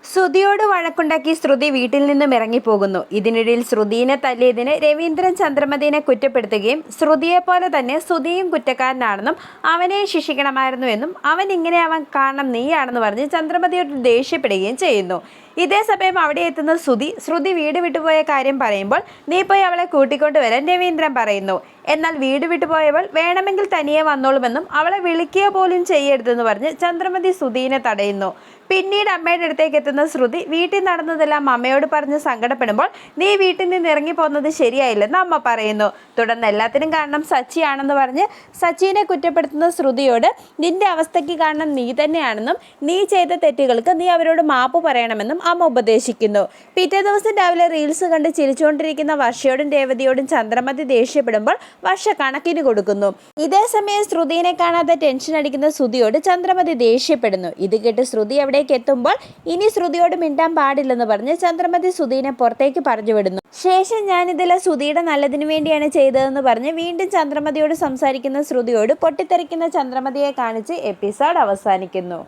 ശ്രുതിയോട് വഴക്കുണ്ടാക്കി ശ്രുതി വീട്ടിൽ നിന്നും ഇറങ്ങിപ്പോകുന്നു. ഇതിനിടയിൽ ശ്രുതിയെ തല്ലിയതിന് രവീന്ദ്രൻ ചന്ദ്രമതിയെ കുറ്റപ്പെടുത്തുകയും ശ്രുതിയെപ്പോലെ തന്നെ ശ്രുതിയും കുറ്റക്കാരനാണെന്നും അവനെ ശിക്ഷിക്കണമായിരുന്നുവെന്നും അവൻ ഇങ്ങനെയാവാൻ കാരണം നീയാണെന്ന് പറഞ്ഞ് ചന്ദ്രമതിയോട് ദേഷ്യപ്പെടുകയും ചെയ്യുന്നു. ഇതേസമയം അവിടെ എത്തുന്ന ശ്രുതി വീട് വിട്ടുപോയ കാര്യം പറയുമ്പോൾ നീ പോയി അവളെ കൂട്ടിക്കൊണ്ടുവരാൻ രവീന്ദ്രൻ പറയുന്നു. എന്നാൽ വീട് വിട്ടുപോയവൾ വേണമെങ്കിൽ തനിയെ വന്നോളുമെന്നും അവളെ വിളിക്കുക പോലും ചെയ്യരുതെന്ന് പറഞ്ഞ് ചന്ദ്രമതി ശ്രുതിയെ തടയുന്നു. പിന്നീട് അമ്മയുടെ അടുത്തേക്ക് എത്തുന്ന ശ്രുതി വീട്ടിൽ നടന്നതെല്ലാം അമ്മയോട് പറഞ്ഞ് സങ്കടപ്പെടുമ്പോൾ നീ വീട്ടിൽ നിന്ന് ഇറങ്ങിപ്പോകുന്നത് ശരിയായില്ലെന്ന് അമ്മ പറയുന്നു. തുടർന്ന് എല്ലാത്തിനും കാരണം സച്ചിയാണെന്ന് പറഞ്ഞ് സച്ചിനെ കുറ്റപ്പെടുത്തുന്ന ശ്രുതിയോട് നിന്റെ അവസ്ഥയ്ക്ക് കാരണം നീ തന്നെയാണെന്നും നീ ചെയ്ത തെറ്റുകൾക്ക് നീ അവരോട് മാപ്പ് പറയണമെന്നും അമ്മ ഉപദേശിക്കുന്നു. പിറ്റേ ദിവസം രാവിലെ റീൽസ് കണ്ട് ചിരിച്ചുകൊണ്ടിരിക്കുന്ന വർഷയോടും രേവതിയോടും ചന്ദ്രമതി ദേഷ്യപ്പെടുമ്പോൾ വർഷ കണക്കിന് കൊടുക്കുന്നു. ഇതേസമയം ശ്രുതിയെ കാണാതെ ടെൻഷൻ അടിക്കുന്ന ശ്രുതിയോട് ചന്ദ്രമതി ദേഷ്യപ്പെടുന്നു. ഇത് കേട്ട് ശ്രുതി അവിടേക്ക് എത്തുമ്പോൾ ഇനി ശ്രുതിയോട് മിണ്ടാൻ പാടില്ലെന്ന് പറഞ്ഞ് ചന്ദ്രമതി ശ്രുതിയെ പുറത്തേക്ക് പറഞ്ഞു വിടുന്നു. ശേഷം ഞാനിതെല്ലാം ശ്രുതിയുടെ നല്ലതിനു വേണ്ടിയാണ് ചെയ്തതെന്ന് പറഞ്ഞ് വീണ്ടും ചന്ദ്രമതിയോട് സംസാരിക്കുന്ന ശ്രുതിയോട് പൊട്ടിത്തെറിക്കുന്ന ചന്ദ്രമതിയെ കാണിച്ച് എപ്പിസോഡ് അവസാനിക്കുന്നു.